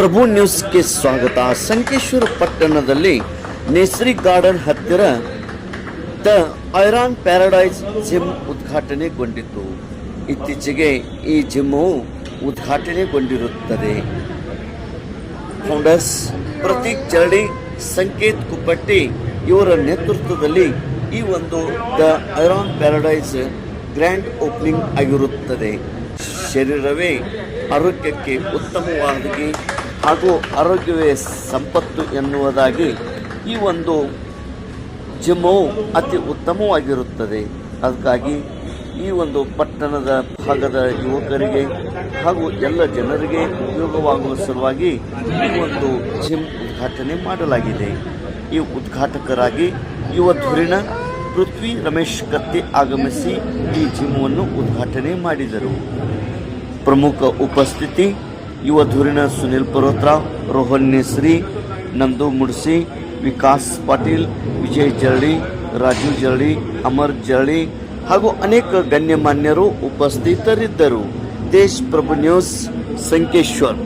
ಪ್ರಭು ನ್ಯೂಸ್ಗೆ ಸ್ವಾಗತ. ಸಂಕೇಶ್ವರ ಪಟ್ಟಣದಲ್ಲಿ ನೇಸರಿ ಗಾರ್ಡನ್ ಹತ್ತಿರ ದ ಐರಾನ್ ಪ್ಯಾರಡೈಸ್ ಜಿಮ್ ಉದ್ಘಾಟನೆಗೊಂಡಿತು. ಇತ್ತೀಚೆಗೆ ಈ ಜಿಮ್ಮು ಉದ್ಘಾಟನೆಗೊಂಡಿರುತ್ತದೆ. ಫೌಂಡರ್ಸ್ ಪ್ರತೀಕ್ ಜರಡಿ, ಸಂಕೇತ್ ಕುಪ್ಪಟ್ಟಿ ಇವರ ನೇತೃತ್ವದಲ್ಲಿ ಈ ಒಂದು the iron paradise grand opening ಆಗಿರುತ್ತದೆ. ಶರೀರವೇ ಆರೋಗ್ಯಕ್ಕೆ ಉತ್ತಮವಾಗಿ ಹಾಗೂ ಆರೋಗ್ಯವೇ ಸಂಪತ್ತು ಎನ್ನುವುದಾಗಿ ಈ ಒಂದು ಜಿಮ್ಮು ಅತಿ ಉತ್ತಮವಾಗಿರುತ್ತದೆ. ಅದಕ್ಕಾಗಿ ಈ ಒಂದು ಪಟ್ಟಣದ ಭಾಗದ ಯುವಕರಿಗೆ ಹಾಗೂ ಎಲ್ಲ ಜನರಿಗೆ ಉಪಯೋಗವಾಗುವ ಸಲುವಾಗಿ ಈ ಒಂದು ಜಿಮ್ ಉದ್ಘಾಟನೆ ಮಾಡಲಾಗಿದೆ. ಈ ಉದ್ಘಾಟಕರಾಗಿ ಯುವ ಧುರೀಣ ಪೃಥ್ವಿ ರಮೇಶ್ ಕತ್ತಿ ಆಗಮಿಸಿ ಈ ಜಿಮ್ಮನ್ನು ಉದ್ಘಾಟನೆ ಮಾಡಿದರು. ಪ್ರಮುಖ ಉಪಸ್ಥಿತಿ ಯುವ ಧುರೀಣ ಸುನಿಲ್ ಪರ್ವತರಾವ್, ರೋಹನ್ ನೇಸರಿ, ನಂದು ಮುಡ್ಸಿ, ವಿಕಾಸ್ ಪಾಟೀಲ್, ವಿಜಯ್ ಜರಡಿ, ರಾಜು ಜರಡಿ, ಅಮರ್ ಜರಡಿ ಹಾಗೂ ಅನೇಕ ಗಣ್ಯಮಾನ್ಯರು ಉಪಸ್ಥಿತರಿದ್ದರು. ದೇಶ್ ಪ್ರಭು ನ್ಯೂಸ್, ಸಂಕೇಶ್ವರ್.